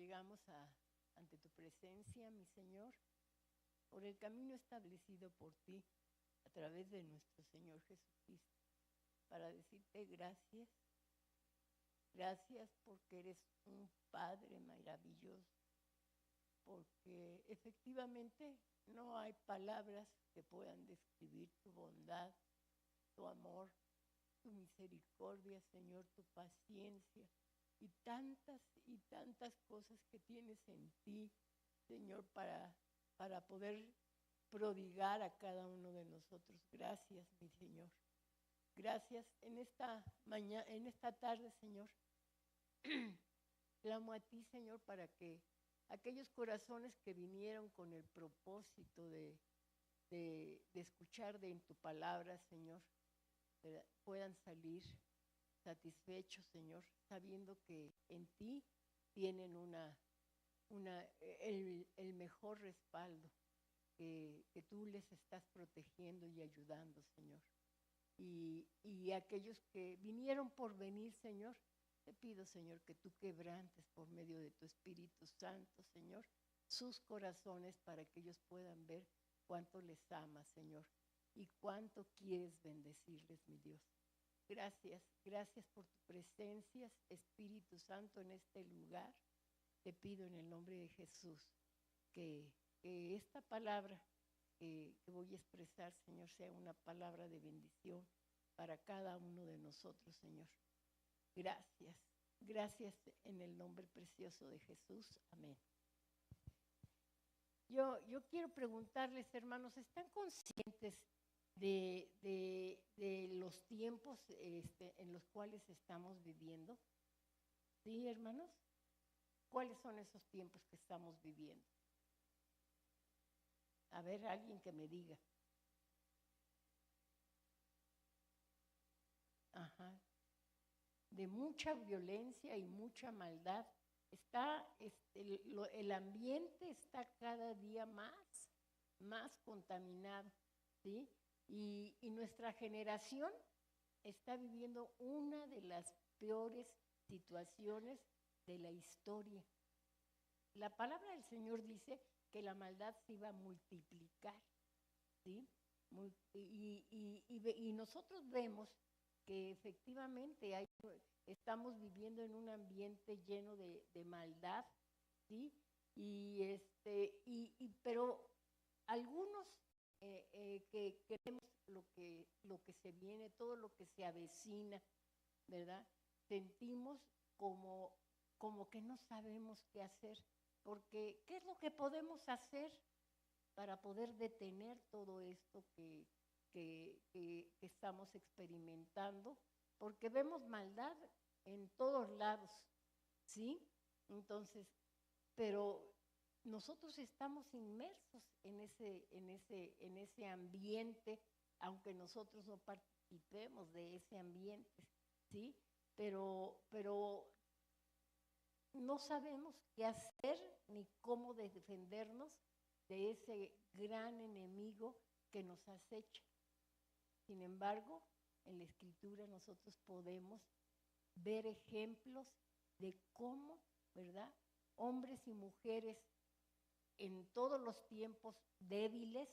llegamos ante tu presencia, mi Señor, por el camino establecido por ti a través de nuestro Señor Jesucristo, para decirte gracias. Gracias porque eres un Padre maravilloso, porque efectivamente no hay palabras que puedan describir tu bondad, tu amor, tu misericordia, Señor, tu paciencia y tantas cosas que tienes en ti, Señor, para poder prodigar a cada uno de nosotros. Gracias, mi Señor. Gracias en esta mañana, en esta tarde, Señor. Clamo a ti, Señor, para que aquellos corazones que vinieron con el propósito de escuchar en tu palabra, Señor, puedan salir satisfechos, Señor, sabiendo que en ti tienen el mejor respaldo, que tú les estás protegiendo y ayudando, Señor. Y aquellos que vinieron por venir, Señor, te pido, Señor, que tú quebrantes por medio de tu Espíritu Santo, Señor, sus corazones para que ellos puedan ver cuánto les amas, Señor, y cuánto quieres bendecirles, mi Dios. Gracias, gracias por tu presencia, Espíritu Santo, en este lugar. Te pido en el nombre de Jesús que esta palabra que voy a expresar, Señor, sea una palabra de bendición para cada uno de nosotros, Señor. Gracias, gracias en el nombre precioso de Jesús. Amén. Yo quiero preguntarles, hermanos, ¿están conscientes de los tiempos en los cuales estamos viviendo? ¿Sí, hermanos? ¿Cuáles son esos tiempos que estamos viviendo? A ver, alguien que me diga. Ajá. De mucha violencia y mucha maldad. El ambiente está cada día más contaminado, ¿sí? Y nuestra generación está viviendo una de las peores situaciones de la historia. La palabra del Señor dice que la maldad se iba a multiplicar, ¿sí? Y nosotros vemos que efectivamente estamos viviendo en un ambiente lleno de maldad, ¿sí? Pero algunos que vemos lo que se viene, todo lo que se avecina, ¿verdad? Sentimos como que no sabemos qué hacer, porque ¿qué es lo que podemos hacer para poder detener todo esto que estamos experimentando? Porque vemos maldad en todos lados, ¿sí? Entonces, pero nosotros estamos inmersos en ese ambiente, aunque nosotros no participemos de ese ambiente, ¿sí? Pero no sabemos qué hacer ni cómo defendernos de ese gran enemigo que nos acecha. Sin embargo, en la Escritura nosotros podemos ver ejemplos de cómo, ¿verdad?, hombres y mujeres en todos los tiempos débiles,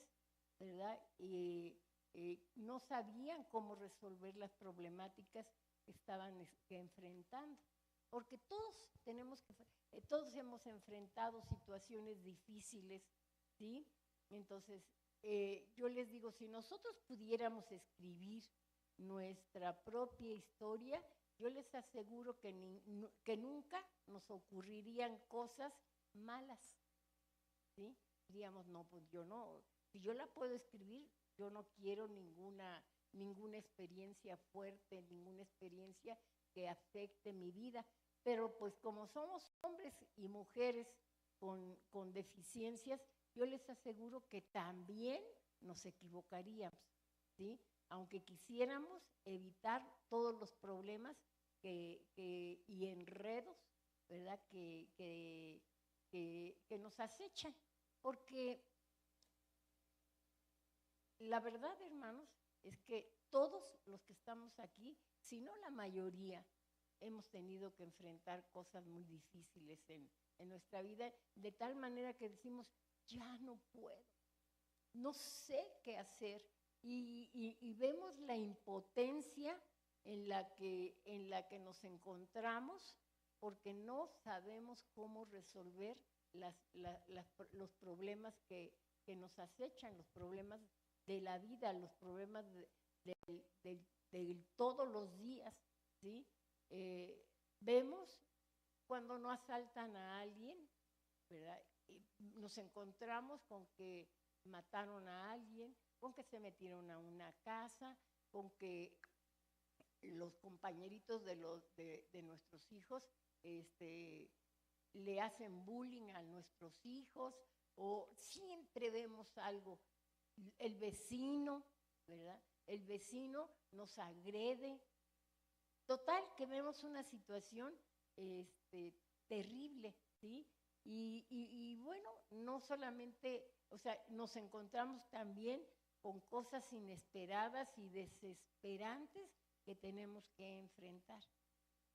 ¿verdad?, no sabían cómo resolver las problemáticas que estaban enfrentando. Porque todos hemos enfrentado situaciones difíciles, ¿sí? Entonces, yo les digo, si nosotros pudiéramos escribir nuestra propia historia, yo les aseguro que nunca nos ocurrirían cosas malas, ¿sí? Diríamos, no, pues yo no, si yo la puedo escribir, yo no quiero ninguna experiencia fuerte, ninguna experiencia que afecte mi vida. Pero pues como somos hombres y mujeres con deficiencias, yo les aseguro que también nos equivocaríamos, ¿sí? Aunque quisiéramos evitar todos los problemas y enredos, ¿verdad?, que nos acechan. Porque la verdad, hermanos, es que todos los que estamos aquí, si no la mayoría, hemos tenido que enfrentar cosas muy difíciles en nuestra vida, de tal manera que decimos, ya no puedo, no sé qué hacer, y vemos la impotencia en la que nos encontramos porque no sabemos cómo resolver los problemas que nos acechan, los problemas de la vida, los problemas de todos los días, ¿sí? Vemos cuando no asaltan a alguien, ¿verdad? Y nos encontramos con que mataron a alguien, con que se metieron a una casa, con que los compañeritos de nuestros hijos le hacen bullying a nuestros hijos, o siempre vemos algo, el vecino, ¿verdad? El vecino nos agrede. Total, que vemos una situación terrible, ¿sí? Y bueno, no solamente, o sea, nos encontramos también con cosas inesperadas y desesperantes que tenemos que enfrentar.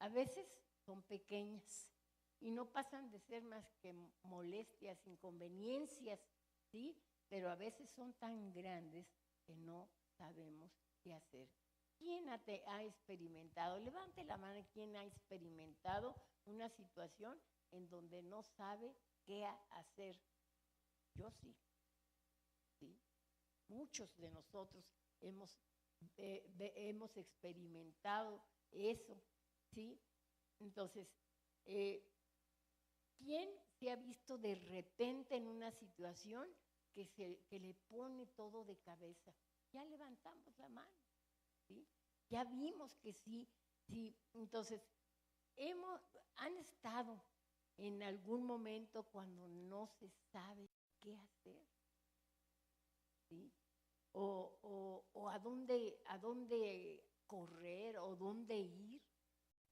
A veces son pequeñas y no pasan de ser más que molestias, inconveniencias, ¿sí? Pero a veces son tan grandes que no sabemos qué hacer. ¿Quién ha experimentado? Levante la mano, ¿quién ha experimentado una situación en donde no sabe qué hacer? Yo sí, ¿sí? Muchos de nosotros hemos experimentado eso, ¿sí? Entonces, ¿quién se ha visto de repente en una situación que le pone todo de cabeza? Ya levantamos la mano, ¿sí? Ya vimos que sí, sí. Entonces, han estado en algún momento cuando no se sabe qué hacer, ¿sí? O a dónde correr o dónde ir,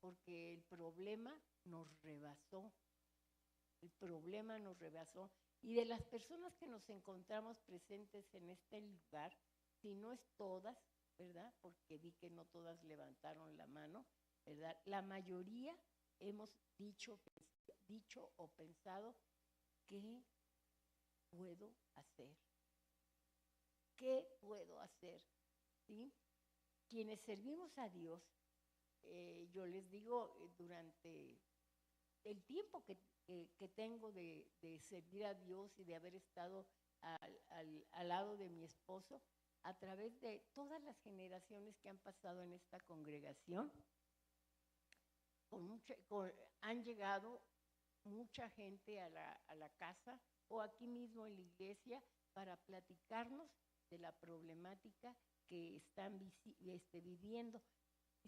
porque el problema nos rebasó. El problema nos rebasó. Y de las personas que nos encontramos presentes en este lugar, si no es todas, ¿verdad? Porque vi que no todas levantaron la mano, ¿verdad? La mayoría hemos dicho o pensado, ¿qué puedo hacer? ¿Qué puedo hacer? ¿Sí? Quienes servimos a Dios, yo les digo, durante el tiempo que tengo de servir a Dios y de haber estado al lado de mi esposo, a través de todas las generaciones que han pasado en esta congregación, han llegado mucha gente a la casa o aquí mismo en la iglesia para platicarnos de la problemática que están viviendo,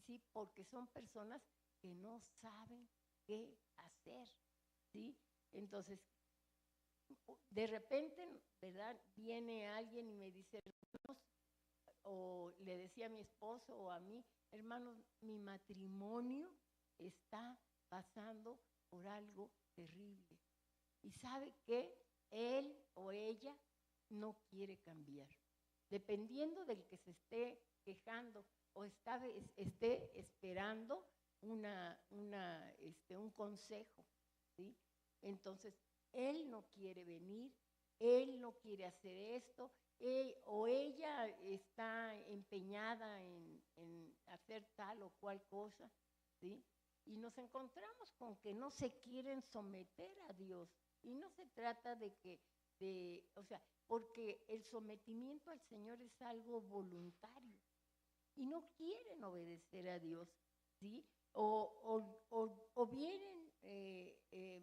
¿sí? Porque son personas que no saben qué hacer, ¿sí? Entonces, de repente, ¿verdad? Viene alguien y me dice, hermanos, o le decía a mi esposo o a mí, hermanos, mi matrimonio está pasando por algo terrible. Y sabe que él o ella no quiere cambiar. Dependiendo del que se esté quejando o esté esperando un consejo, ¿sí? Entonces, él no quiere venir, él no quiere hacer esto, o ella está empeñada en hacer tal o cual cosa, ¿sí? Y nos encontramos con que no se quieren someter a Dios. Y no se trata o sea, porque el sometimiento al Señor es algo voluntario. Y no quieren obedecer a Dios, ¿sí? O vienen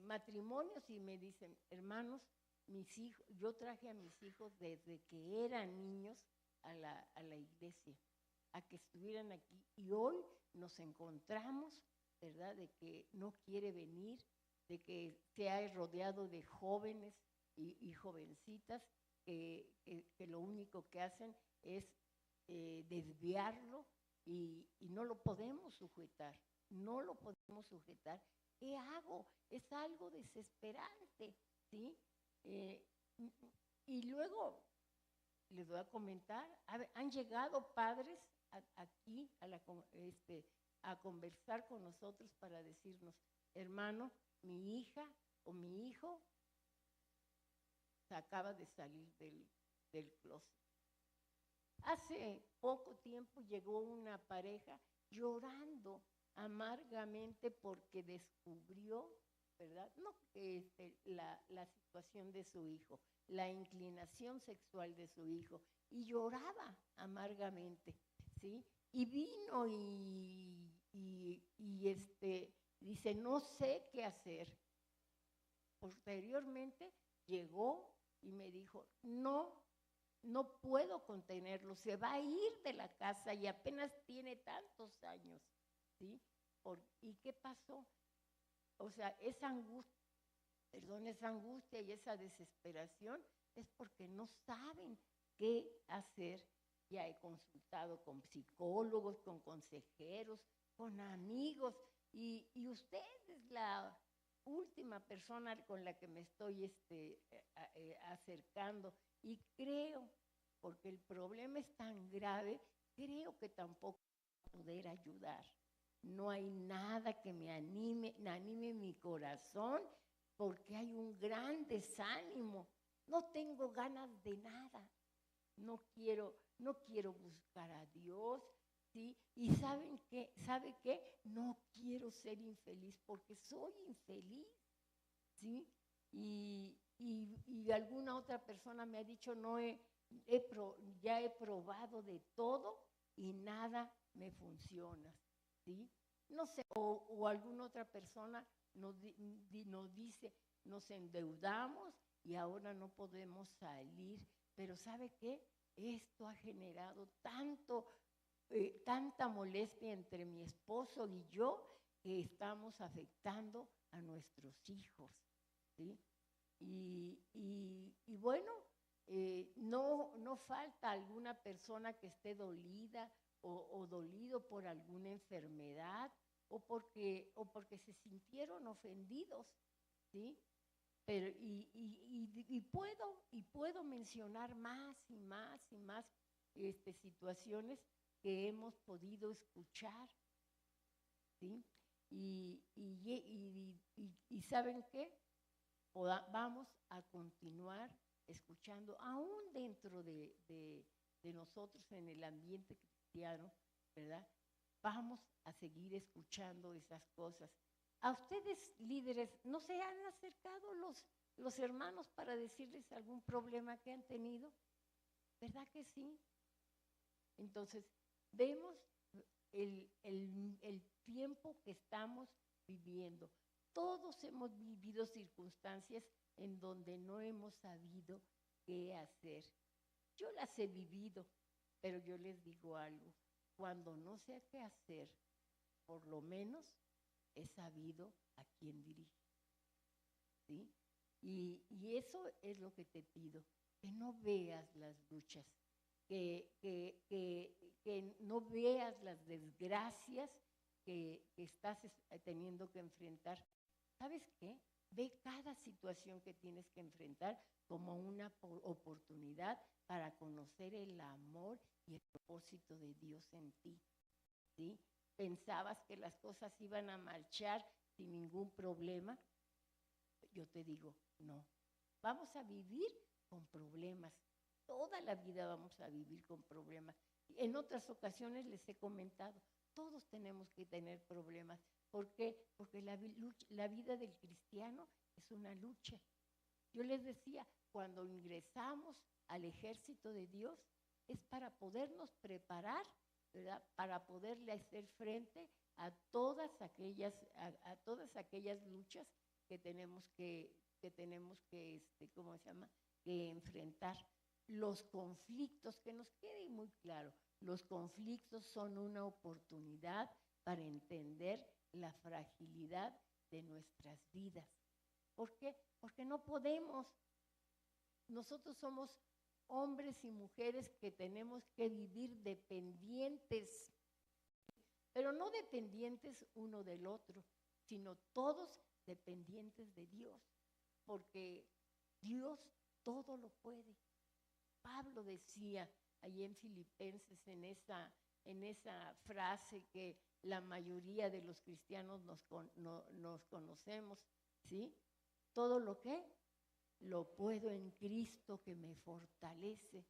matrimonios y me dicen, hermanos, mis hijos, yo traje a mis hijos desde que eran niños a la iglesia, a que estuvieran aquí. Y hoy nos encontramos, ¿verdad?, de que no quiere venir, de que se ha rodeado de jóvenes y jovencitas que lo único que hacen es desviarlo y no lo podemos sujetar, no lo podemos sujetar. ¿Qué hago? Es algo desesperante, ¿sí? Y luego les voy a comentar, han llegado padres aquí a conversar con nosotros para decirnos, hermano, mi hija o mi hijo se acaba de salir del closet. Hace poco tiempo llegó una pareja llorando amargamente porque descubrió, ¿verdad? No la situación de su hijo, la inclinación sexual de su hijo, y lloraba amargamente, ¿sí? Y vino dice, no sé qué hacer. Posteriormente llegó y me dijo, no puedo contenerlo, se va a ir de la casa y apenas tiene tantos años, ¿sí? ¿Y qué pasó? O sea, esa angustia y esa desesperación es porque no saben qué hacer. Ya he consultado con psicólogos, con consejeros, con amigos, y usted es la última persona con la que me estoy acercando, y creo, porque el problema es tan grave, creo que tampoco voy a poder ayudar. No hay nada que me anime mi corazón, porque hay un gran desánimo. No tengo ganas de nada. No quiero buscar a Dios, ¿sí? Y ¿sabe qué? No quiero ser infeliz porque soy infeliz, ¿sí? Y alguna otra persona me ha dicho, ya he probado de todo y nada me funciona, ¿sí? No sé, o alguna otra persona nos dice, nos endeudamos y ahora no podemos salir. Pero ¿sabe qué? Esto ha generado tanta molestia entre mi esposo y yo, que estamos afectando a nuestros hijos, ¿sí? Y bueno, no falta alguna persona que esté dolida o dolido por alguna enfermedad o porque se sintieron ofendidos, ¿sí? Pero, puedo mencionar más y más y más situaciones que hemos podido escuchar, ¿sí? Y ¿saben qué? Vamos a continuar escuchando, aún dentro de nosotros en el ambiente cristiano, ¿verdad? Vamos a seguir escuchando esas cosas. A ustedes, líderes, ¿no se han acercado los hermanos para decirles algún problema que han tenido? ¿Verdad que sí? Entonces, vemos el tiempo que estamos viviendo. Todos hemos vivido circunstancias en donde no hemos sabido qué hacer. Yo las he vivido, pero yo les digo algo. Cuando no sé qué hacer, por lo menos he sabido a quién dirigir, ¿sí? Y eso es lo que te pido, que no veas las luchas, que no veas las desgracias que estás teniendo que enfrentar. ¿Sabes qué? Ve cada situación que tienes que enfrentar como una oportunidad para conocer el amor y el propósito de Dios en ti, ¿sí? Pensabas que las cosas iban a marchar sin ningún problema. Yo te digo, no. Vamos a vivir con problemas. Toda la vida vamos a vivir con problemas. En otras ocasiones les he comentado, todos tenemos que tener problemas. ¿Por qué? Porque la vida del cristiano es una lucha. Yo les decía, cuando ingresamos al ejército de Dios, es para podernos preparar, ¿verdad? Para poderle hacer frente a todas aquellas luchas que tenemos que ¿cómo se llama? Que enfrentar. Los conflictos, que nos quede muy claro, los conflictos son una oportunidad para entender la fragilidad de nuestras vidas. ¿Por qué? Porque no podemos. Nosotros somos hombres y mujeres que tenemos que vivir dependientes, pero no dependientes uno del otro, sino todos dependientes de Dios, porque Dios todo lo puede. Pablo decía allí en Filipenses, en esa frase que la mayoría de los cristianos nos conocemos, ¿sí? Todo lo que lo puedo en Cristo que me fortalece.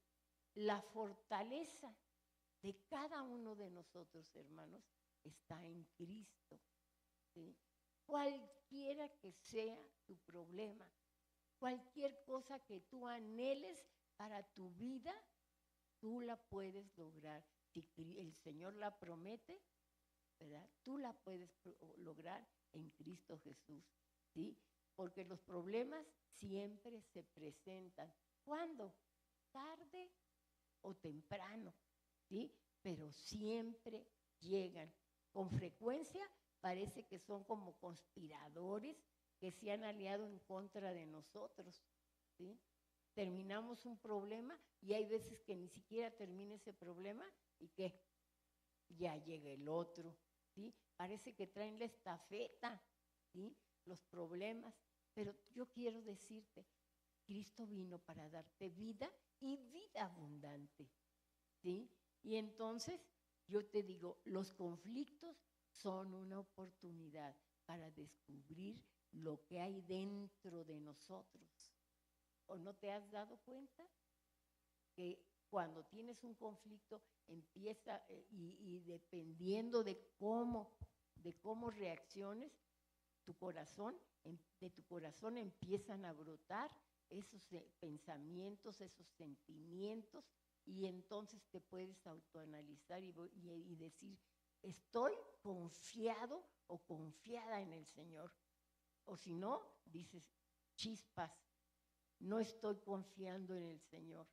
La fortaleza de cada uno de nosotros, hermanos, está en Cristo, ¿sí? Cualquiera que sea tu problema, cualquier cosa que tú anheles para tu vida, tú la puedes lograr. Si el Señor la promete, ¿verdad? Tú la puedes lograr en Cristo Jesús, ¿sí? Porque los problemas siempre se presentan. ¿Cuándo? Tarde o temprano, ¿sí? Pero siempre llegan. Con frecuencia parece que son como conspiradores que se han aliado en contra de nosotros, ¿sí? Terminamos un problema y hay veces que ni siquiera termina ese problema y que ya llega el otro, ¿sí? Parece que traen la estafeta, ¿sí? Los problemas, pero yo quiero decirte, Cristo vino para darte vida y vida abundante, ¿sí? Y entonces yo te digo, los conflictos son una oportunidad para descubrir lo que hay dentro de nosotros. ¿O no te has dado cuenta que cuando tienes un conflicto empieza y dependiendo de cómo reacciones, de tu corazón empiezan a brotar esos pensamientos, esos sentimientos, y entonces te puedes autoanalizar y decir, estoy confiado o confiada en el Señor. O si no, dices, chispas, no estoy confiando en el Señor.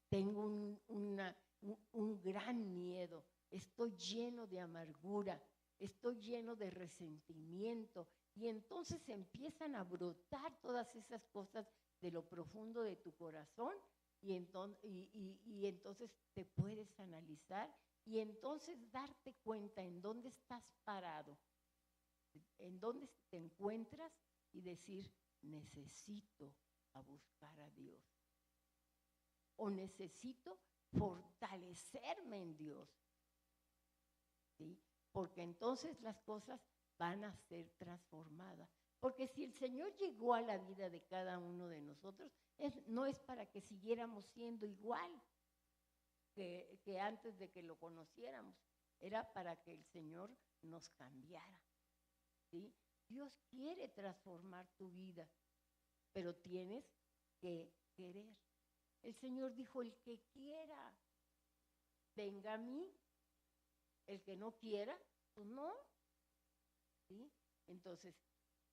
Tengo un gran miedo, estoy lleno de amargura, estoy lleno de resentimiento, y entonces empiezan a brotar todas esas cosas de lo profundo de tu corazón, y entonces te puedes analizar y entonces darte cuenta en dónde estás parado, en dónde te encuentras y decir, necesito a buscar a Dios. O necesito fortalecerme en Dios, ¿sí? Porque entonces las cosas van a ser transformadas. Porque si el Señor llegó a la vida de cada uno de nosotros, no es para que siguiéramos siendo igual que antes de que lo conociéramos, era para que el Señor nos cambiara, ¿sí? Dios quiere transformar tu vida, pero tienes que querer. El Señor dijo, el que quiera, venga a mí. El que no quiera, pues no, ¿sí? Entonces,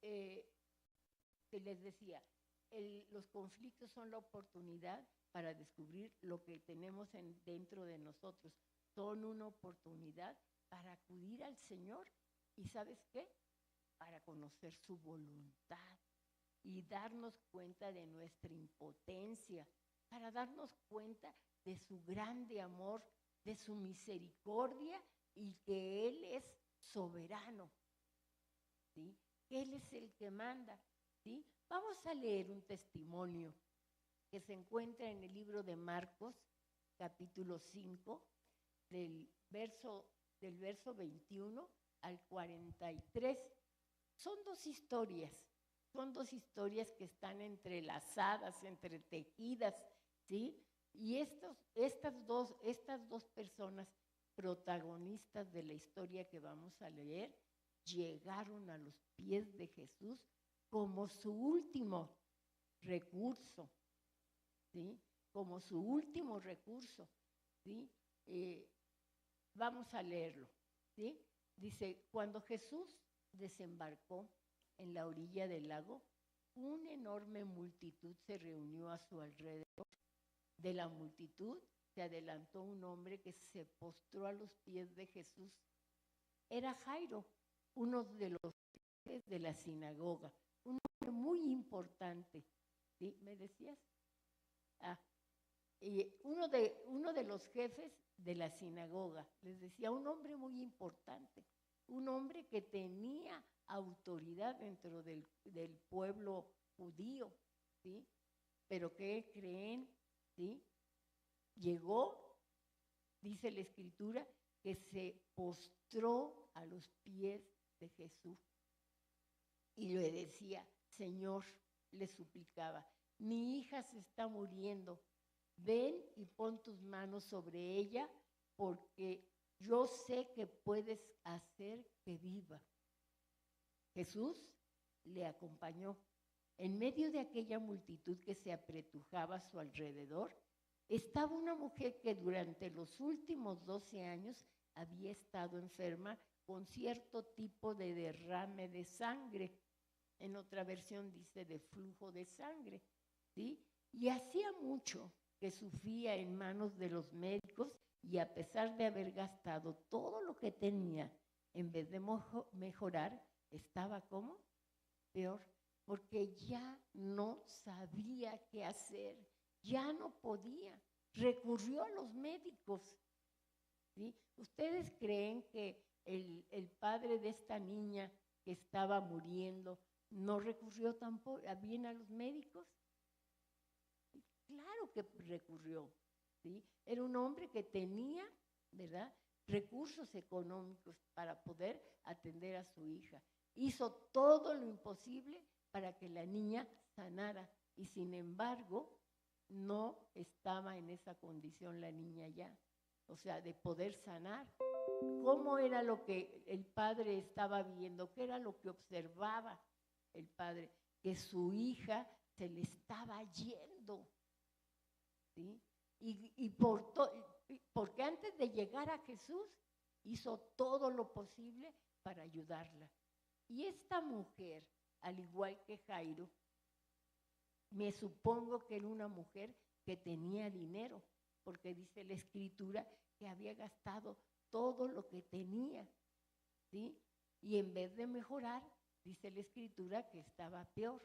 que les decía, los conflictos son la oportunidad para descubrir lo que tenemos dentro de nosotros. Son una oportunidad para acudir al Señor y ¿sabes qué? Para conocer su voluntad y darnos cuenta de nuestra impotencia, para darnos cuenta de su grande amor, de su misericordia y que Él es soberano, ¿sí? Que Él es el que manda, ¿sí? Vamos a leer un testimonio que se encuentra en el libro de Marcos, capítulo 5, del verso 21 al 43. Son dos historias que están entrelazadas, entretejidas, ¿sí? Y estas dos personas protagonistas de la historia que vamos a leer llegaron a los pies de Jesús como su último recurso, ¿sí? Como su último recurso, ¿sí? Vamos a leerlo, ¿sí? Dice, cuando Jesús desembarcó en la orilla del lago, una enorme multitud se reunió a su alrededor. De la multitud se adelantó un hombre que se postró a los pies de Jesús. Era Jairo, uno de los jefes de la sinagoga, un hombre muy importante. ¿Sí? ¿Me decías? Uno de los jefes de la sinagoga, les decía, un hombre muy importante, un hombre que tenía autoridad dentro del pueblo judío, ¿sí? Pero ¿qué creen? ¿Sí? Llegó, dice la Escritura, que se postró a los pies de Jesús y le decía, Señor, le suplicaba, mi hija se está muriendo, ven y pon tus manos sobre ella porque yo sé que puedes hacer que viva. Jesús le acompañó. En medio de aquella multitud que se apretujaba a su alrededor, estaba una mujer que durante los últimos 12 años había estado enferma con cierto tipo de derrame de sangre. En otra versión dice de flujo de sangre, ¿sí? Y hacía mucho que sufría en manos de los médicos y a pesar de haber gastado todo lo que tenía, en vez de mejorar, estaba ¿cómo? Peor, porque ya no sabía qué hacer, ya no podía, recurrió a los médicos, ¿sí? ¿Ustedes creen que el padre de esta niña que estaba muriendo no recurrió tampoco bien a los médicos? Claro que recurrió, ¿sí? Era un hombre que tenía, ¿verdad?, recursos económicos para poder atender a su hija. Hizo todo lo imposible para que la niña sanara y sin embargo no estaba en esa condición la niña ya, o sea, de poder sanar. ¿Cómo era lo que el padre estaba viendo? ¿Qué era lo que observaba el padre? Que su hija se le estaba yendo, ¿sí? Porque antes de llegar a Jesús hizo todo lo posible para ayudarla. Y esta mujer, al igual que Jairo, me supongo que era una mujer que tenía dinero, porque dice la Escritura que había gastado todo lo que tenía, ¿sí? Y en vez de mejorar, dice la Escritura que estaba peor.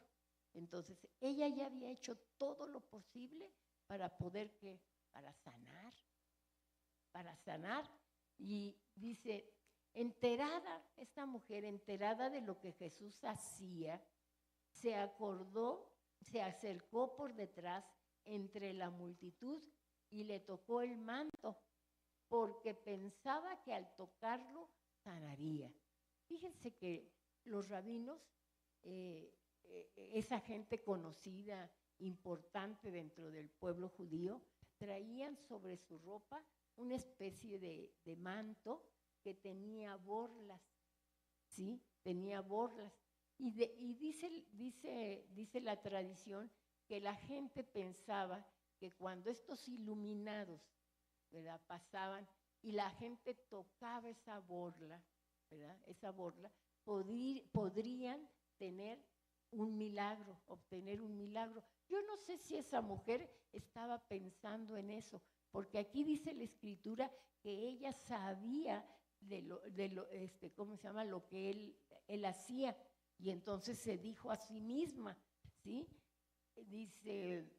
Entonces, ella ya había hecho todo lo posible para poder, ¿qué? Para sanar. Y dice, esta mujer enterada de lo que Jesús hacía, se acercó por detrás entre la multitud y le tocó el manto, porque pensaba que al tocarlo sanaría. Fíjense que los rabinos, esa gente conocida, importante dentro del pueblo judío, traían sobre su ropa una especie de manto que tenía borlas, ¿sí? Tenía borlas. Y dice la tradición que la gente pensaba que cuando estos iluminados, ¿verdad?, pasaban y la gente tocaba esa borla, ¿verdad?, esa borla, podrían tener un milagro, obtener un milagro. Yo no sé si esa mujer estaba pensando en eso, porque aquí dice la Escritura que ella sabía ¿cómo se llama?, lo que él hacía, y entonces se dijo a sí misma, ¿sí? Dice,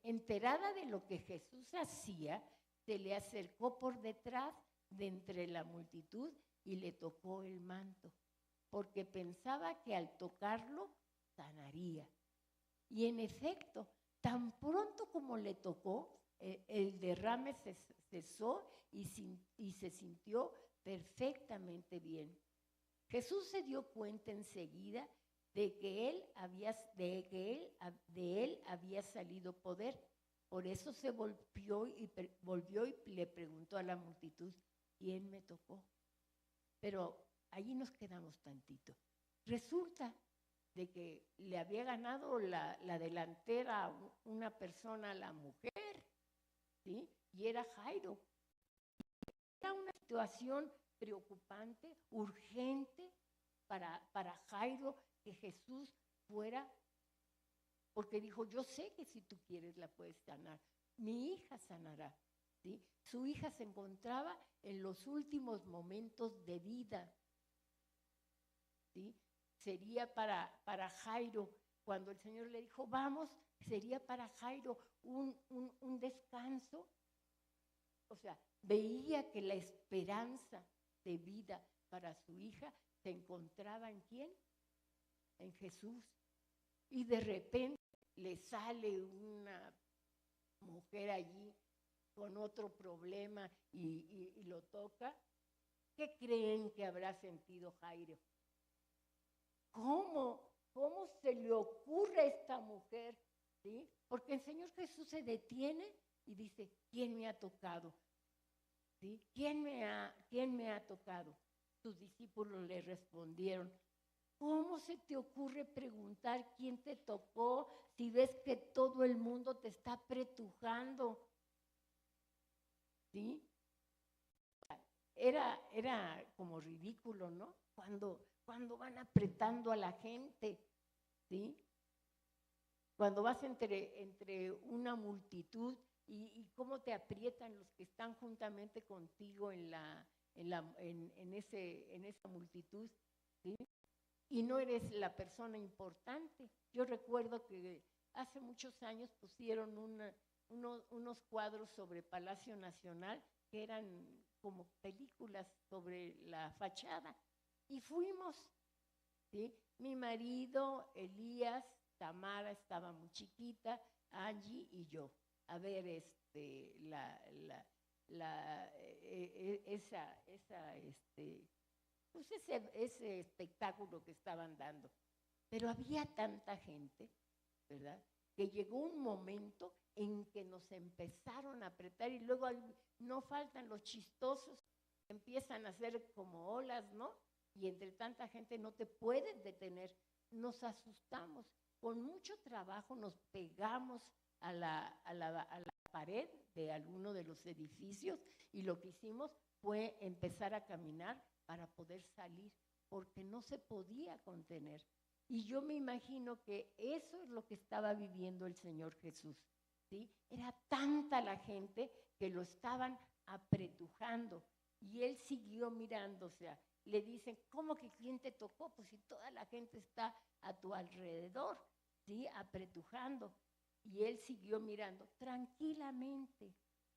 enterada de lo que Jesús hacía, se le acercó por detrás de entre la multitud y le tocó el manto, porque pensaba que al tocarlo sanaría. Y en efecto, tan pronto como le tocó, el derrame cesó y se sintió perfectamente bien. Jesús se dio cuenta enseguida de él había salido poder. Por eso se volvió y le preguntó a la multitud, ¿quién me tocó? Pero allí nos quedamos tantito. Resulta de que le había ganado la delantera a una persona, la mujer, ¿sí? Y era Jairo. Era una situación preocupante, urgente para Jairo, que Jesús fuera, porque dijo, yo sé que si tú quieres la puedes sanar, mi hija sanará, ¿sí? Su hija se encontraba en los últimos momentos de vida, ¿sí? Sería para Jairo, cuando el Señor le dijo, vamos, sería para Jairo un descanso. O sea, veía que la esperanza de vida para su hija se encontraba ¿en quién? En Jesús. Y de repente le sale una mujer allí con otro problema y lo toca, ¿qué creen que habrá sentido Jairo? ¿Cómo se le ocurre a esta mujer? ¿Sí? Porque el Señor Jesús se detiene y dice, ¿quién me ha tocado? ¿Sí? ¿Quién me ha tocado? Sus discípulos le respondieron, ¿cómo se te ocurre preguntar quién te tocó si ves que todo el mundo te está apretujando? ¿Sí? Era como ridículo, ¿no? Cuando van apretando a la gente, ¿sí? Cuando vas entre una multitud y cómo te aprietan los que están juntamente contigo en esa multitud, ¿sí? Y no eres la persona importante. Yo recuerdo que hace muchos años pusieron unos cuadros sobre Palacio Nacional que eran como películas sobre la fachada. Y fuimos, ¿sí? Mi marido, Elías, Tamara estaba muy chiquita, Angie y yo, a ver ese espectáculo que estaban dando. Pero había tanta gente, ¿verdad?, que llegó un momento en que nos empezaron a apretar y luego no faltan los chistosos, empiezan a hacer como olas, ¿no? Y entre tanta gente no te puedes detener. Nos asustamos, con mucho trabajo nos pegamos a la pared de alguno de los edificios y lo que hicimos fue empezar a caminar para poder salir, porque no se podía contener. Y yo me imagino que eso es lo que estaba viviendo el Señor Jesús, ¿sí? Era tanta la gente que lo estaban apretujando y él siguió mirando, o sea, le dicen, ¿cómo que quién te tocó? Pues si toda la gente está a tu alrededor, ¿sí? Apretujando. Y él siguió mirando tranquilamente,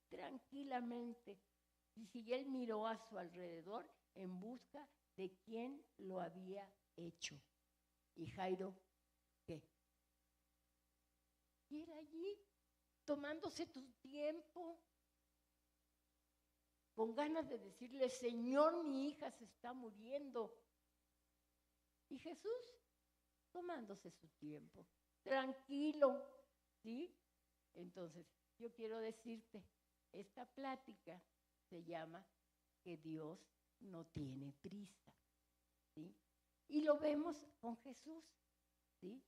tranquilamente. Y si él miró a su alrededor en busca de quién lo había hecho. Y Jairo, ¿qué? Y era allí, tomándose tu tiempo, con ganas de decirle, Señor, mi hija se está muriendo. Y Jesús, tomándose su tiempo, tranquilo, ¿sí? Entonces, yo quiero decirte, esta plática se llama que Dios no tiene prisa, ¿sí? Y lo vemos con Jesús, ¿sí?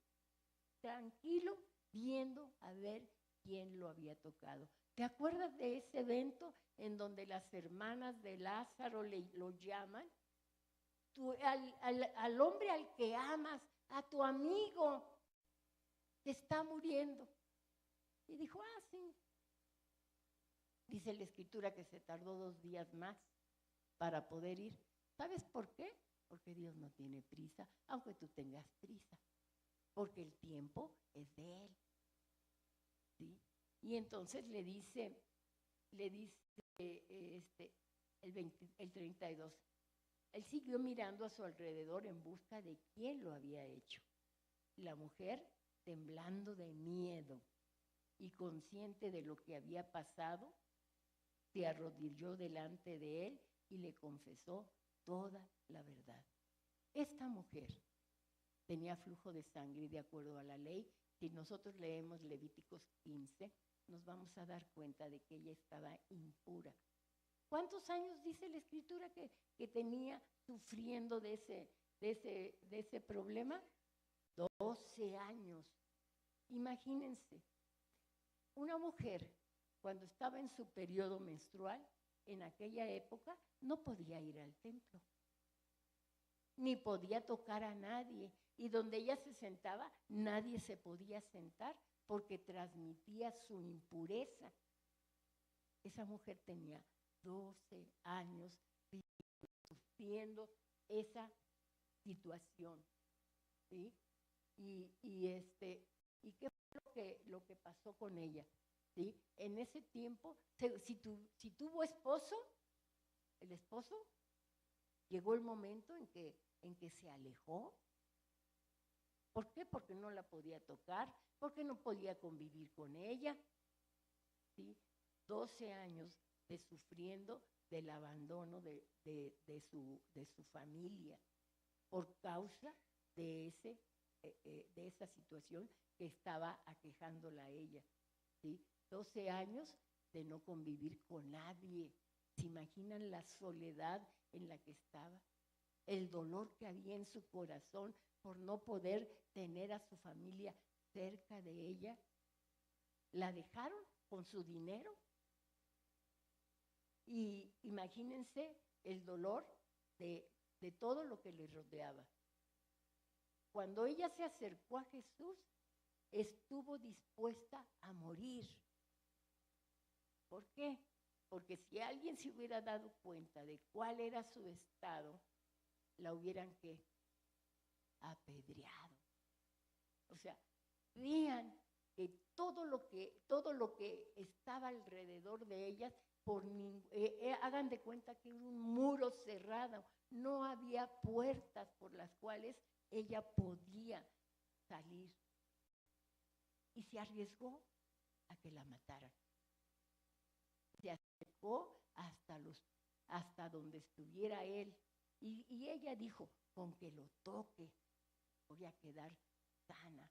Tranquilo, viendo a ver quién lo había tocado. ¿Te acuerdas de ese evento en donde las hermanas de Lázaro lo llaman? Al hombre al que amas, a tu amigo, que está muriendo. Y dijo, sí. Dice la Escritura que se tardó 2 días más para poder ir. ¿Sabes por qué? Porque Dios no tiene prisa, aunque tú tengas prisa. Porque el tiempo es de Él. ¿Sí? Y entonces le dice el 32. Él siguió mirando a su alrededor en busca de quién lo había hecho. La mujer, temblando de miedo y consciente de lo que había pasado, se arrodilló delante de él y le confesó toda la verdad. Esta mujer tenía flujo de sangre y de acuerdo a la ley, si nosotros leemos Levíticos 15, nos vamos a dar cuenta de que ella estaba impura. ¿Cuántos años dice la Escritura que tenía sufriendo de ese problema? 12 años. Imagínense, una mujer cuando estaba en su periodo menstrual, en aquella época, no podía ir al templo, ni podía tocar a nadie. Y donde ella se sentaba, nadie se podía sentar porque transmitía su impureza. Esa mujer tenía 12 años sufriendo esa situación, ¿sí? ¿Y qué fue lo que pasó con ella? ¿Sí? En ese tiempo, si tuvo esposo, el esposo llegó el momento en que se alejó. ¿Por qué? Porque no la podía tocar, porque no podía convivir con ella, ¿sí? 12 años de sufriendo del abandono de su familia por causa de esa situación que estaba aquejándola a ella, ¿sí? 12 años de no convivir con nadie. ¿Se imaginan la soledad en la que estaba? El dolor que había en su corazón por no poder tener a su familia cerca de ella. La dejaron con su dinero. Y imagínense el dolor de todo lo que le rodeaba. Cuando ella se acercó a Jesús, estuvo dispuesta a morir. ¿Por qué? Porque si alguien se hubiera dado cuenta de cuál era su estado, la hubieran ¿qué? Apedreado. O sea, vean que todo lo que estaba alrededor de ellas, hagan de cuenta que era un muro cerrado, no había puertas por las cuales ella podía salir. Y se arriesgó a que la mataran. Se acercó hasta donde estuviera él. Y ella dijo, con que lo toque, voy a quedar sana.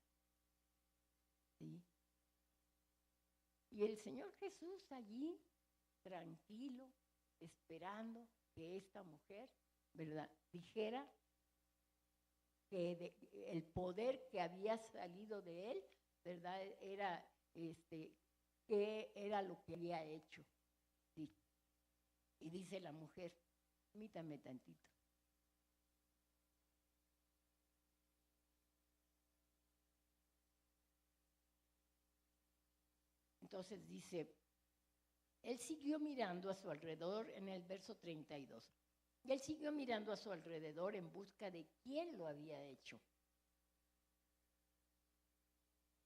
¿Sí? Y el Señor Jesús allí, tranquilo, esperando que esta mujer, ¿verdad?, dijera que el poder que había salido de él, ¿verdad?, era qué era lo que había hecho. Sí. Y dice la mujer, permítame tantito. Entonces dice, él siguió mirando a su alrededor en el verso 32. Y él siguió mirando a su alrededor en busca de quién lo había hecho.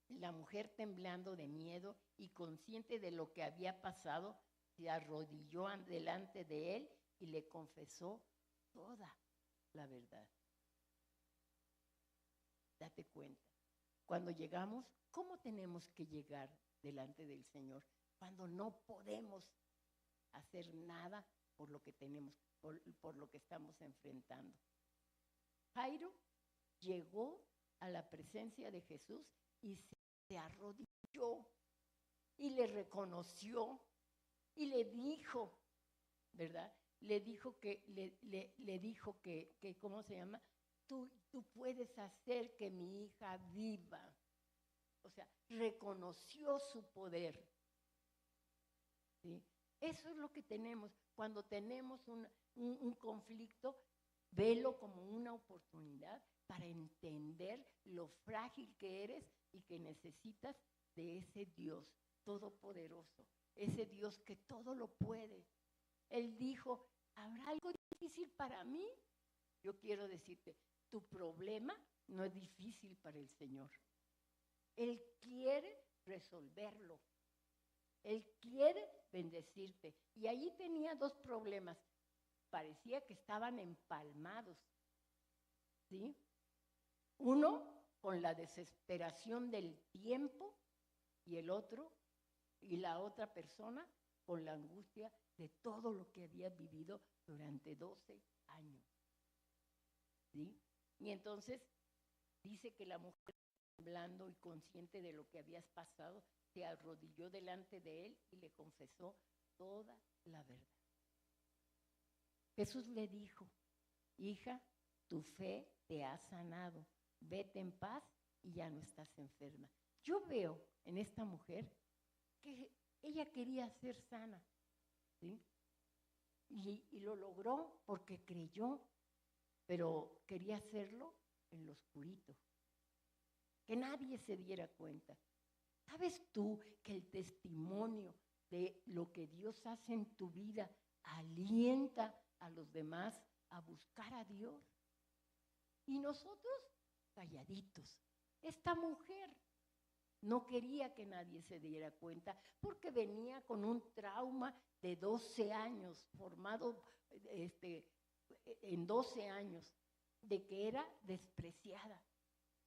La mujer, temblando de miedo y consciente de lo que había pasado, se arrodilló delante de él y le confesó toda la verdad. Date cuenta, cuando llegamos, ¿cómo tenemos que llegar delante del Señor? Cuando no podemos hacer nada por lo que tenemos, por lo que estamos enfrentando. Jairo llegó a la presencia de Jesús y se arrodilló y le reconoció y le dijo, ¿verdad? Le dijo que ¿cómo se llama? Tú puedes hacer que mi hija viva. O sea, reconoció su poder. ¿Sí? Eso es lo que tenemos. Cuando tenemos un conflicto, velo como una oportunidad para entender lo frágil que eres y que necesitas de ese Dios todopoderoso, ese Dios que todo lo puede. Él dijo, ¿habrá algo difícil para mí? Yo quiero decirte, tu problema no es difícil para el Señor. Él quiere resolverlo. Él quiere bendecirte. Y allí tenía dos problemas. Parecía que estaban empalmados. ¿Sí? Uno con la desesperación del tiempo y la otra persona con la angustia de todo lo que había vivido durante 12 años. ¿Sí? Y entonces dice que la mujer, temblando y consciente de lo que había pasado, se arrodilló delante de él y le confesó toda la verdad. Jesús le dijo, hija, tu fe te ha sanado, vete en paz y ya no estás enferma. Yo veo en esta mujer que ella quería ser sana, ¿sí? Y lo logró porque creyó, pero quería hacerlo en lo oscurito, que nadie se diera cuenta. ¿Sabes tú que el testimonio de lo que Dios hace en tu vida alienta a los demás a buscar a Dios? Y nosotros calladitos. Esta mujer no quería que nadie se diera cuenta porque venía con un trauma de 12 años, formado en 12 años, de que era despreciada.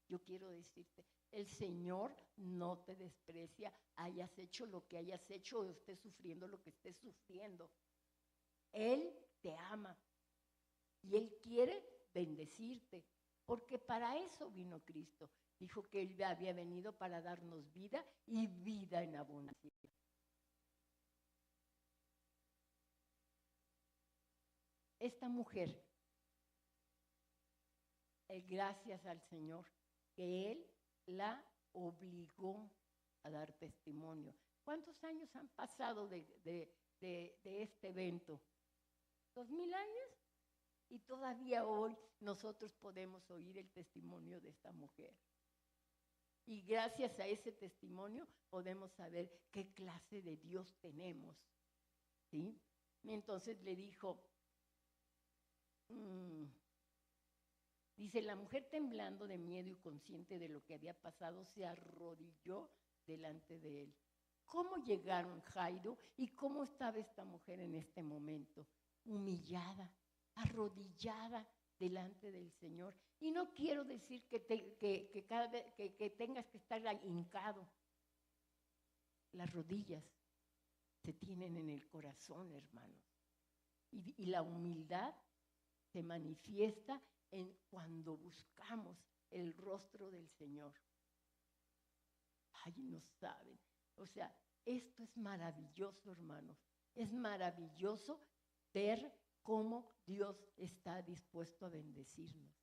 yo quiero decirte, el Señor no te desprecia, hayas hecho lo que hayas hecho o estés sufriendo lo que estés sufriendo. Él te ama y Él quiere bendecirte, porque para eso vino Cristo. Dijo que Él había venido para darnos vida y vida en abundancia. Esta mujer, gracias al Señor, que Él la obligó a dar testimonio. ¿Cuántos años han pasado de este evento? ¿2000 años? Y todavía hoy nosotros podemos oír el testimonio de esta mujer. Y gracias a ese testimonio podemos saber qué clase de Dios tenemos. ¿Sí? Y entonces le dijo, dice, la mujer temblando de miedo y consciente de lo que había pasado, se arrodilló delante de él. ¿Cómo llegaron Jairo y cómo estaba esta mujer en este momento? Humillada, arrodillada delante del Señor. Y no quiero decir que tengas que estar hincado. Las rodillas se tienen en el corazón, hermanos. Y la humildad se manifiesta cuando buscamos el rostro del Señor. Ay, no saben. O sea, esto es maravilloso, hermanos. Es maravilloso ver cómo Dios está dispuesto a bendecirnos.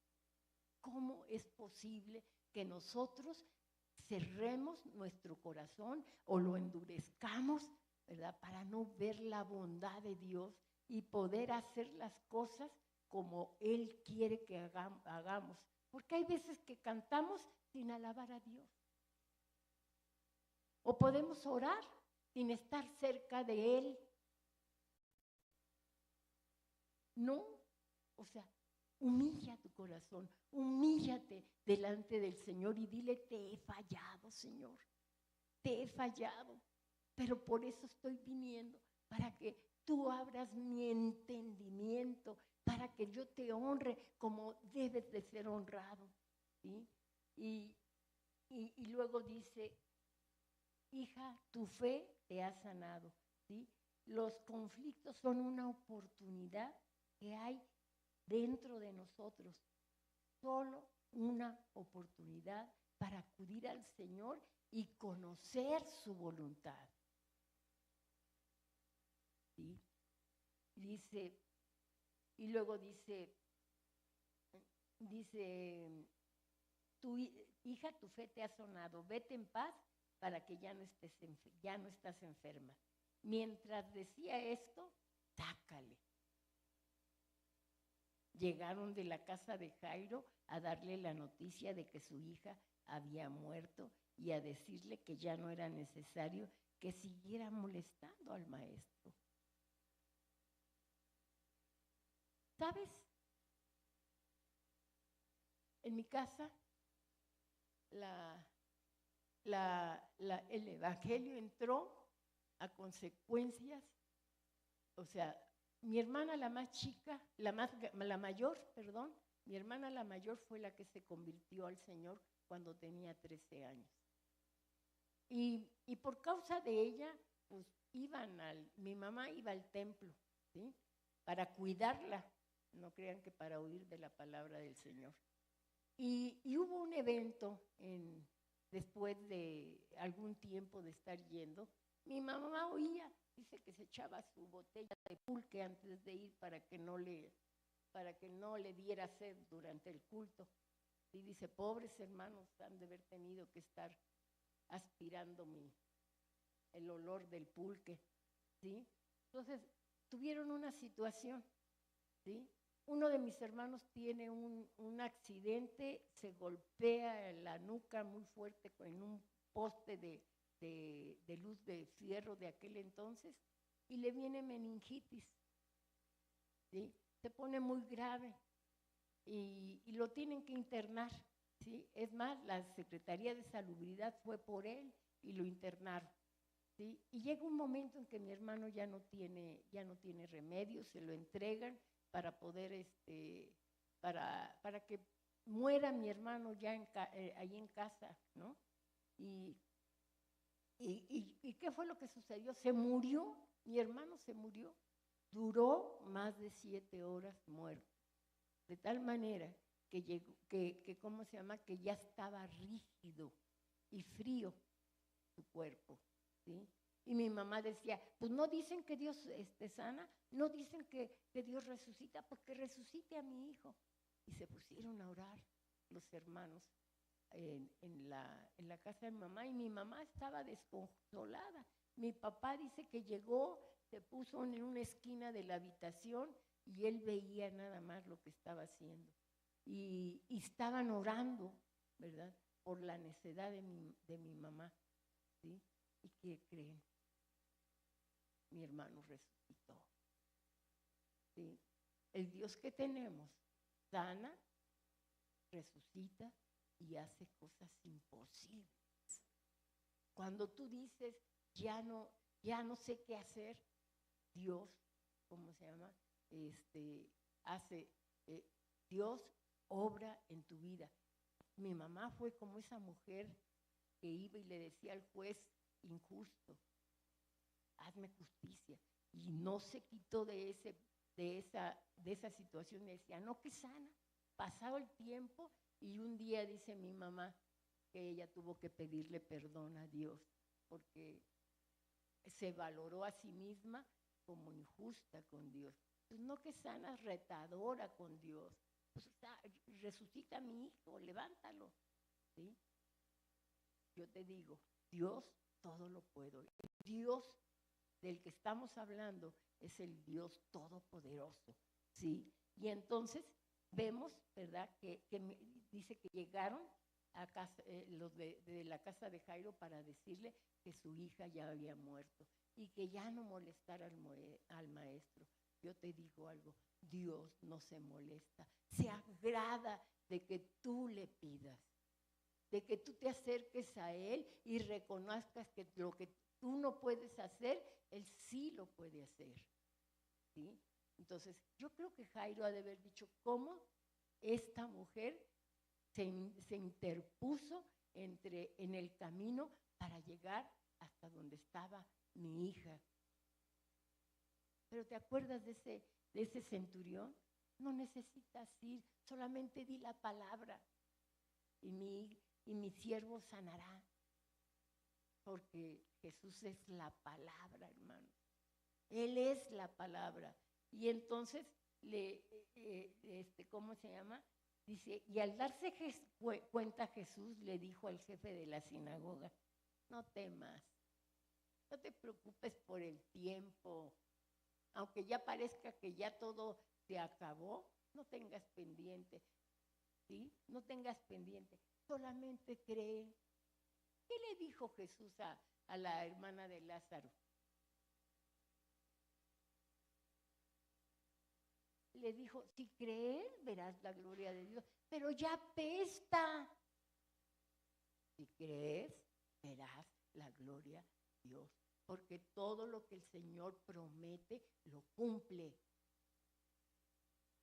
¿Cómo es posible que nosotros cerremos nuestro corazón o lo endurezcamos, ¿verdad? Para no ver la bondad de Dios y poder hacer las cosas como Él quiere que hagamos. Porque hay veces que cantamos sin alabar a Dios. O podemos orar sin estar cerca de Él. No, o sea, humilla tu corazón, humíllate delante del Señor y dile, te he fallado, Señor, te he fallado, pero por eso estoy viniendo, para que tú abras mi entendimiento, para que yo te honre como debes de ser honrado, ¿sí? Y luego dice, hija, tu fe te ha sanado, ¿sí? Los conflictos son una oportunidad que hay dentro de nosotros, solo una oportunidad para acudir al Señor y conocer su voluntad. ¿Sí? Dice, y luego dice, tu hija, tu fe te ha sanado, vete en paz para que ya no estás enferma. Mientras decía esto, sácale. Llegaron de la casa de Jairo a darle la noticia de que su hija había muerto y a decirle que ya no era necesario que siguiera molestando al maestro. ¿Sabes? En mi casa, el evangelio entró a consecuencias, o sea, mi hermana la más chica, la mayor, mi hermana la mayor fue la que se convirtió al Señor cuando tenía 13 años. Y por causa de ella, pues mi mamá iba al templo, ¿sí? Para cuidarla, no crean que para oír de la palabra del Señor. Y hubo un evento después de algún tiempo de estar yendo, mi mamá oía, dice que se echaba su botella de pulque antes de ir para que no le diera sed durante el culto. Y dice, pobres hermanos han de haber tenido que estar aspirando el olor del pulque, ¿sí? Entonces, tuvieron una situación, ¿sí? Uno de mis hermanos tiene un accidente, se golpea la nuca muy fuerte en un poste de luz de fierro de aquel entonces y le viene meningitis, ¿sí? Se pone muy grave y lo tienen que internar, ¿sí? Es más, la Secretaría de Salubridad fue por él y lo internaron, ¿sí? Y llega un momento en que mi hermano ya no tiene remedio, se lo entregan para poder, para que muera mi hermano ya ahí en casa, ¿no? ¿Y qué fue lo que sucedió? Se murió, mi hermano se murió, duró más de 7 horas muerto, de tal manera que llegó, ¿cómo se llama? Que ya estaba rígido y frío su cuerpo, ¿sí? Y mi mamá decía, pues no dicen que Dios sana, no dicen que Dios resucita, porque resucite a mi hijo. Y se pusieron a orar los hermanos en la casa de mi mamá, y mi mamá estaba desconsolada. Mi papá dice que llegó, se puso en una esquina de la habitación y él veía nada más lo que estaba haciendo. Y estaban orando, ¿verdad?, por la necedad de mi mamá, ¿sí? ¿Y qué creen? Mi hermano resucitó, ¿sí? El Dios que tenemos sana, resucita y hace cosas imposibles. Cuando tú dices, ya no sé qué hacer, Dios, ¿cómo se llama? Dios obra en tu vida. Mi mamá fue como esa mujer que iba y le decía al juez injusto, hazme justicia. Y no se quitó de esa situación, y decía, no, que sana. Pasaba el tiempo y un día dice mi mamá que ella tuvo que pedirle perdón a Dios porque se valoró a sí misma como injusta con Dios. Pues no, que sana, retadora con Dios. Pues resucita a mi hijo, levántalo, ¿sí? Yo te digo, Dios todo lo puede. Dios del que estamos hablando es el Dios todopoderoso, ¿sí? Y entonces vemos, ¿verdad?, que dice que llegaron a casa, los de la casa de Jairo, para decirle que su hija ya había muerto y que ya no molestara al maestro. Yo te digo algo, Dios no se molesta, se agrada de que tú le pidas, de que tú te acerques a Él y reconozcas que lo que tú no puedes hacer, Él sí lo puede hacer, ¿sí? Entonces, yo creo que Jairo ha de haber dicho, ¿cómo esta mujer se interpuso en el camino para llegar hasta donde estaba mi hija? Pero ¿te acuerdas de ese centurión? No necesitas ir, solamente di la palabra y mi siervo sanará. Porque Jesús es la palabra, hermano. Él es la palabra. Y entonces, ¿cómo se llama? Dice, y al darse cuenta Jesús le dijo al jefe de la sinagoga, no temas, no te preocupes por el tiempo, aunque ya parezca que ya todo se acabó, no tengas pendiente, ¿sí? No tengas pendiente, solamente cree. ¿Qué le dijo Jesús a la hermana de Lázaro? Le dijo, si crees, verás la gloria de Dios, pero ya apesta. Si crees, verás la gloria de Dios, porque todo lo que el Señor promete, lo cumple.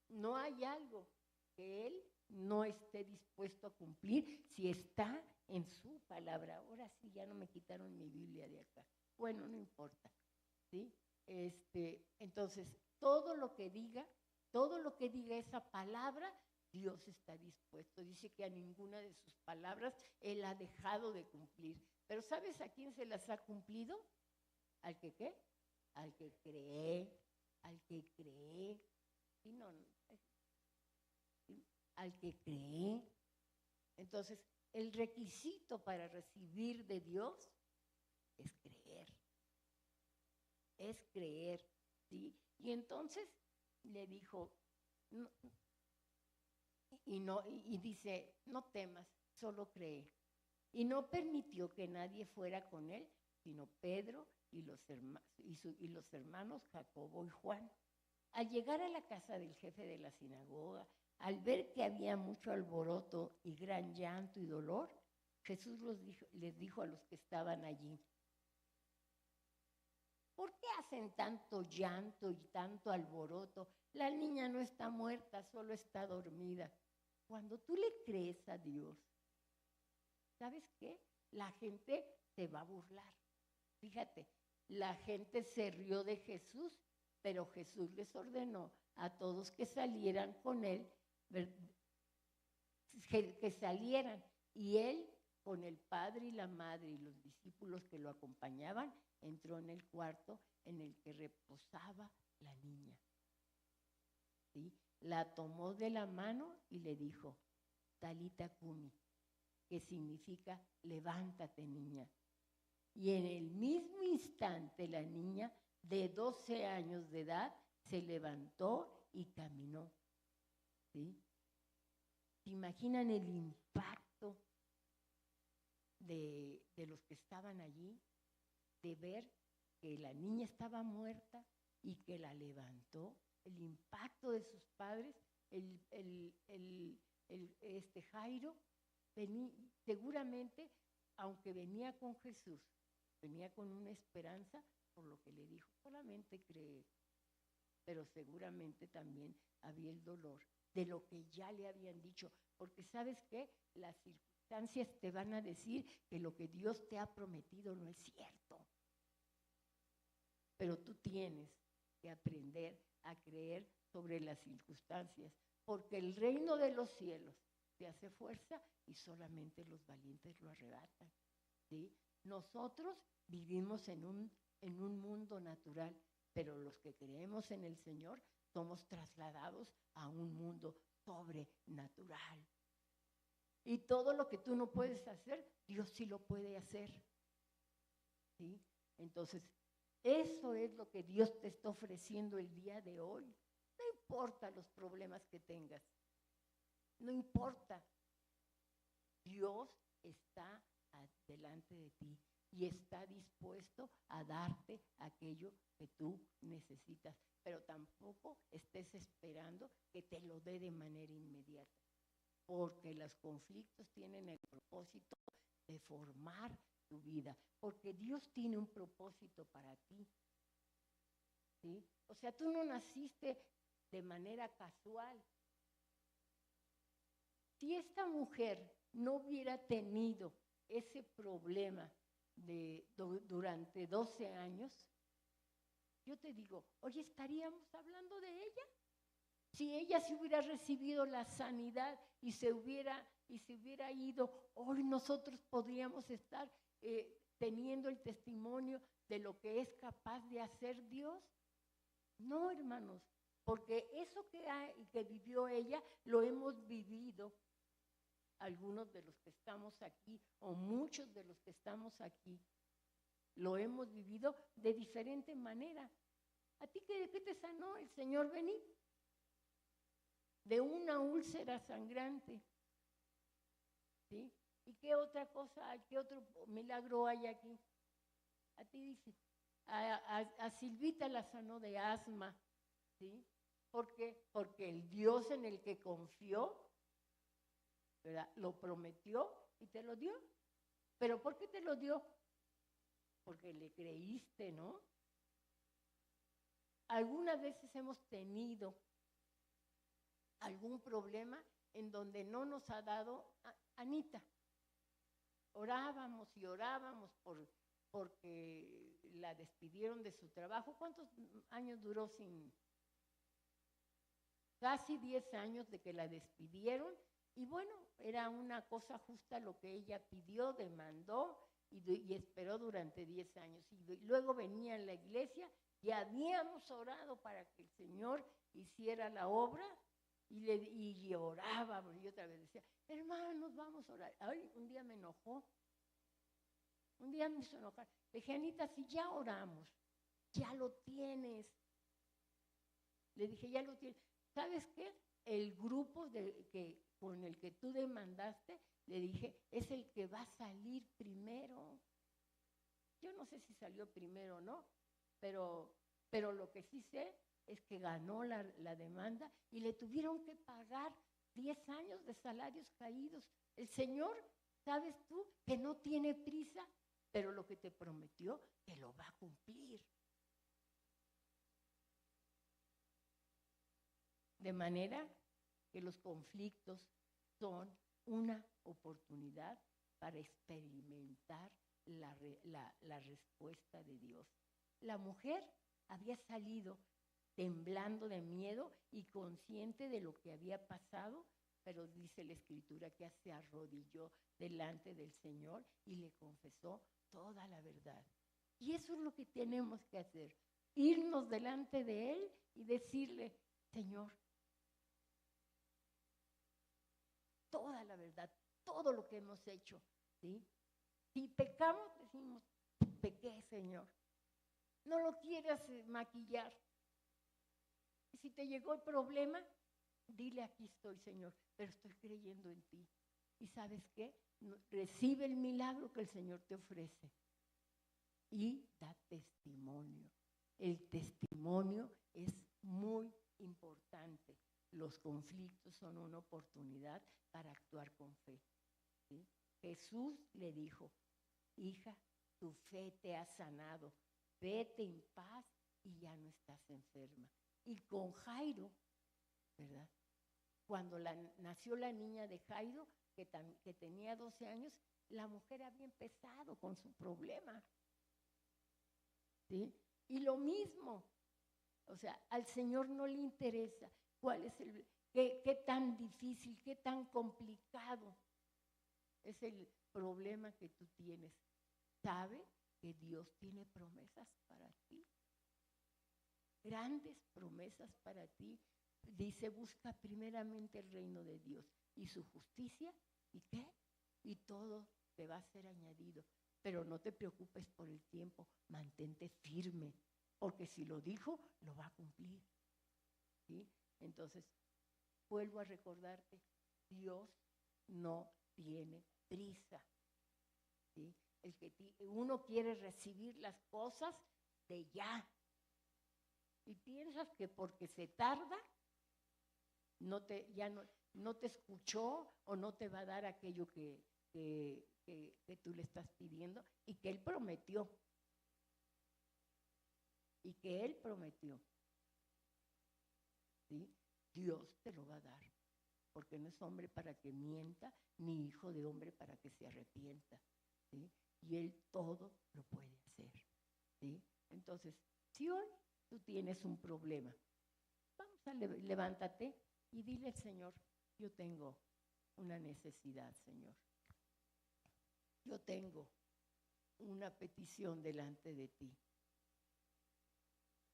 No hay algo que Él no esté dispuesto a cumplir si está en su palabra. Ahora sí, ya no me quitaron mi Biblia de acá. Bueno, no importa, ¿sí? Entonces, todo lo que diga esa palabra, Dios está dispuesto. Dice que a ninguna de sus palabras Él ha dejado de cumplir. Pero ¿sabes a quién se las ha cumplido? ¿Al que qué? Al que cree, al que cree. Y no, al que cree. Entonces, el requisito para recibir de Dios es creer. Es creer, ¿sí? Y entonces le dijo, no, y dice, no temas, solo cree. Y no permitió que nadie fuera con él, sino Pedro y los hermanos Jacobo y Juan. Al llegar a la casa del jefe de la sinagoga, al ver que había mucho alboroto y gran llanto y dolor, Jesús les dijo a los que estaban allí, ¿por qué hacen tanto llanto y tanto alboroto? La niña no está muerta, solo está dormida. Cuando tú le crees a Dios, ¿sabes qué? La gente te va a burlar. Fíjate, la gente se rió de Jesús, pero Jesús les ordenó a todos que salieran con él, que salieran. Y él, con el padre y la madre y los discípulos que lo acompañaban, entró en el cuarto en el que reposaba la niña. ¿Sí? La tomó de la mano y le dijo, Talita Kumi, que significa levántate, niña. Y en el mismo instante la niña de 12 años de edad se levantó y caminó. ¿Sí? ¿Se imaginan el impacto de los que estaban allí? De ver que la niña estaba muerta y que la levantó. El impacto de sus padres, Jairo, seguramente, aunque venía con Jesús, venía con una esperanza por lo que le dijo, solamente cree, pero seguramente también había el dolor de lo que ya le habían dicho, porque ¿sabes qué? Las circunstancias te van a decir que lo que Dios te ha prometido no es cierto, pero tú tienes que aprender a creer sobre las circunstancias, porque el reino de los cielos te hace fuerza y solamente los valientes lo arrebatan. ¿Sí? Nosotros vivimos en un mundo natural, pero los que creemos en el Señor somos trasladados a un mundo sobrenatural. Y todo lo que tú no puedes hacer, Dios sí lo puede hacer. ¿Sí? Entonces, eso es lo que Dios te está ofreciendo el día de hoy. No importa los problemas que tengas, no importa. Dios está delante de ti y está dispuesto a darte aquello que tú necesitas, pero tampoco estés esperando que te lo dé de manera inmediata, porque los conflictos tienen el propósito de formar tu vida, porque Dios tiene un propósito para ti. ¿Sí? O sea, tú no naciste de manera casual. Si esta mujer no hubiera tenido ese problema durante 12 años, yo te digo, hoy estaríamos hablando de ella. Si ella se hubiera recibido la sanidad y se hubiera ido, hoy nosotros podríamos estar teniendo el testimonio de lo que es capaz de hacer Dios. No, hermanos, porque eso que vivió ella, lo hemos vivido algunos de los que estamos aquí, o muchos de los que estamos aquí, lo hemos vivido de diferente manera. ¿A ti qué te sanó el Señor Bení? De una úlcera sangrante. ¿Sí? ¿Y qué otra cosa hay? ¿Qué otro milagro hay aquí? A ti dice, a Silvita la sanó de asma. ¿Sí? Porque el Dios en el que confió, ¿verdad? Lo prometió y te lo dio. ¿Pero por qué te lo dio? Porque le creíste, ¿no? Algunas veces hemos tenido algún problema en donde no nos ha dado Anita. Orábamos y orábamos porque la despidieron de su trabajo. ¿Cuántos años duró sin? Casi 10 años de que la despidieron. Y bueno, era una cosa justa lo que ella pidió, demandó y esperó durante 10 años. Y luego venía en la iglesia y habíamos orado para que el Señor hiciera la obra y oraba. Y otra vez decía, hermanos, vamos a orar. Ay, un día me enojó. Un día me hizo enojar. Le dije, Anita, si ya oramos, ya lo tienes. Le dije, ya lo tienes. ¿Sabes qué? El grupo con el que tú demandaste, le dije, es el que va a salir primero. Yo no sé si salió primero o no, pero lo que sí sé es que ganó la demanda y le tuvieron que pagar 10 años de salarios caídos. El Señor, ¿sabes tú? Que no tiene prisa, pero lo que te prometió, te lo va a cumplir. De manera que los conflictos son una oportunidad para experimentar la respuesta de Dios. La mujer había salido temblando de miedo y consciente de lo que había pasado, pero dice la Escritura que se arrodilló delante del Señor y le confesó toda la verdad. Y eso es lo que tenemos que hacer, irnos delante de Él y decirle, Señor, toda la verdad, todo lo que hemos hecho, ¿sí? Si pecamos, decimos, pequé, Señor. No lo quieras maquillar. Y si te llegó el problema, dile, aquí estoy, Señor, pero estoy creyendo en ti. ¿Y sabes qué? Recibe el milagro que el Señor te ofrece y da testimonio. El testimonio es muy importante. Los conflictos son una oportunidad para actuar con fe, ¿sí? Jesús le dijo, hija, tu fe te ha sanado, vete en paz y ya no estás enferma. Y con Jairo, ¿verdad? Cuando nació la niña de Jairo, que tenía 12 años, la mujer había empezado con su problema, ¿sí? Y lo mismo, o sea, al Señor no le interesa cuál es qué tan difícil, qué tan complicado es el problema que tú tienes. Sabe que Dios tiene promesas para ti, grandes promesas para ti. Dice, busca primeramente el reino de Dios y su justicia, ¿y qué? Y todo te va a ser añadido. Pero no te preocupes por el tiempo, mantente firme, porque si lo dijo, lo va a cumplir, ¿sí? Entonces, vuelvo a recordarte, Dios no tiene prisa, ¿sí? Uno quiere recibir las cosas de ya, y piensas que porque se tarda, no te escuchó o no te va a dar aquello que tú le estás pidiendo y que Él prometió. ¿Sí? Dios te lo va a dar, porque no es hombre para que mienta, ni hijo de hombre para que se arrepienta, ¿sí? Y Él todo lo puede hacer, ¿sí? Entonces, si hoy tú tienes un problema, levántate y dile al Señor, yo tengo una necesidad, Señor. Yo tengo una petición delante de ti.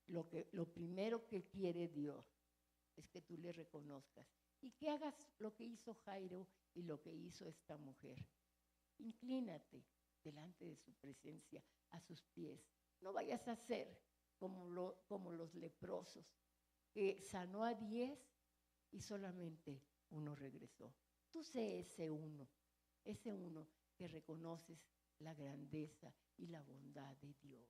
Lo primero que quiere Dios es que tú le reconozcas y que hagas lo que hizo Jairo y lo que hizo esta mujer. Inclínate delante de su presencia, a sus pies. No vayas a ser como los leprosos, que sanó a 10 y solamente uno regresó. Tú sé ese uno que reconoces la grandeza y la bondad de Dios.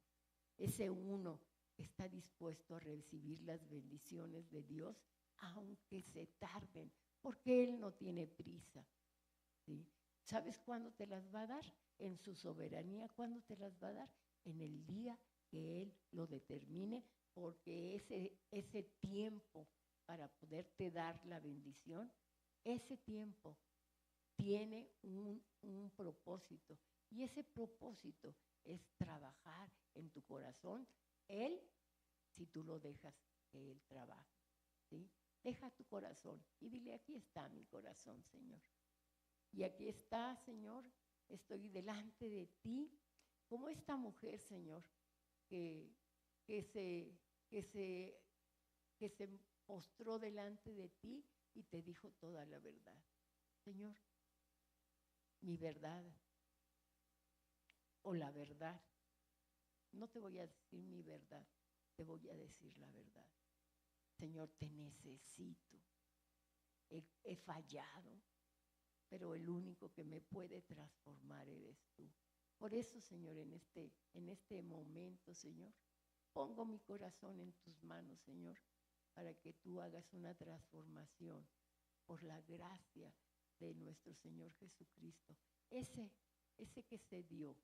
Ese uno que está dispuesto a recibir las bendiciones de Dios, aunque se tarden, porque Él no tiene prisa, ¿sí? ¿Sabes cuándo te las va a dar? En su soberanía, ¿cuándo te las va a dar? En el día que Él lo determine, porque ese tiempo para poderte dar la bendición, ese tiempo tiene un propósito, y ese propósito es trabajar en tu corazón, Él, si tú lo dejas que Él trabaje, ¿sí? Deja tu corazón y dile, aquí está mi corazón, Señor. Y aquí está, Señor, estoy delante de ti, como esta mujer, Señor, que se postró delante de ti y te dijo toda la verdad. Señor, mi verdad o la verdad, no te voy a decir mi verdad, te voy a decir la verdad. Señor, te necesito, he fallado, pero el único que me puede transformar eres tú. Por eso, Señor, en este momento, Señor, pongo mi corazón en tus manos, Señor, para que tú hagas una transformación por la gracia de nuestro Señor Jesucristo. Ese que se dio,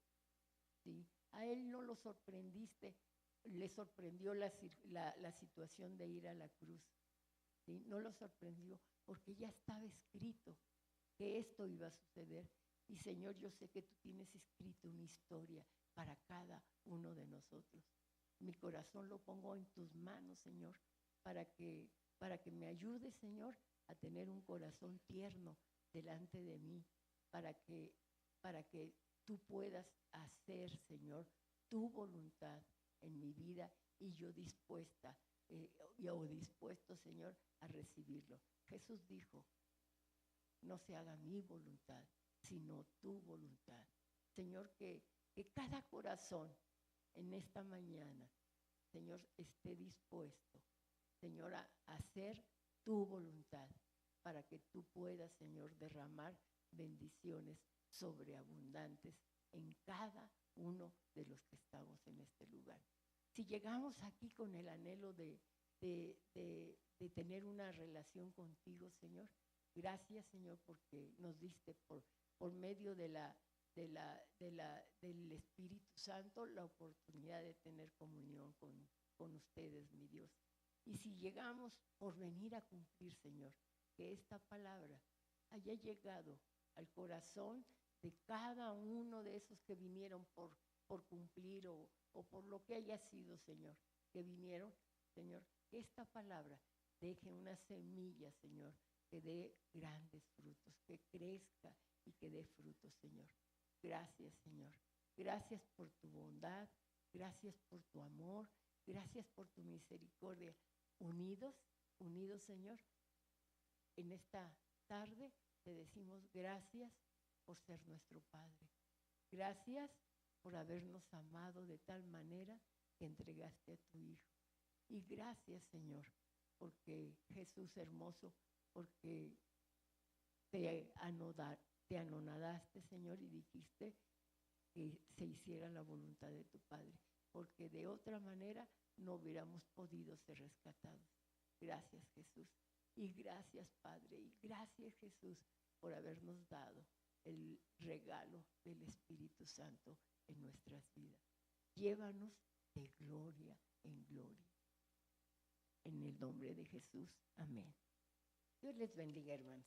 ¿sí? A Él no lo sorprendiste, le sorprendió la situación de ir a la cruz, ¿sí? No lo sorprendió porque ya estaba escrito que esto iba a suceder. Y Señor, yo sé que tú tienes escrito una historia para cada uno de nosotros. Mi corazón lo pongo en tus manos, Señor, para que me ayudes, Señor, a tener un corazón tierno delante de mí, para que tú puedas hacer, Señor, tu voluntad en mi vida y yo dispuesto, Señor, a recibirlo. Jesús dijo, no se haga mi voluntad, sino tu voluntad. Señor, que cada corazón en esta mañana, Señor, esté dispuesto, Señor, a hacer tu voluntad, para que tú puedas, Señor, derramar bendiciones sobreabundantes en cada uno de los que estamos en este lugar. Si llegamos aquí con el anhelo de tener una relación contigo, Señor, gracias, Señor, porque nos diste por medio del Espíritu Santo la oportunidad de tener comunión con ustedes, mi Dios. Y si llegamos por venir a cumplir, Señor, que esta palabra haya llegado al corazón de cada uno de esos que vinieron por cumplir o por lo que haya sido, Señor, que vinieron, Señor, que esta palabra deje una semilla, Señor, que dé grandes frutos, que crezca y que dé frutos, Señor. Gracias, Señor. Gracias por tu bondad, gracias por tu amor, gracias por tu misericordia. Unidos, Señor, en esta tarde te decimos gracias por ser nuestro Padre. Gracias por habernos amado de tal manera que entregaste a tu Hijo. Y gracias, Señor, porque Jesús hermoso, porque te anonadaste, Señor, y dijiste que se hiciera la voluntad de tu Padre, porque de otra manera no hubiéramos podido ser rescatados. Gracias, Jesús. Y gracias, Padre, y gracias, Jesús, por habernos dado el regalo del Espíritu Santo en nuestras vidas. Llévanos de gloria en gloria. En el nombre de Jesús. Amén. Dios les bendiga, hermanos.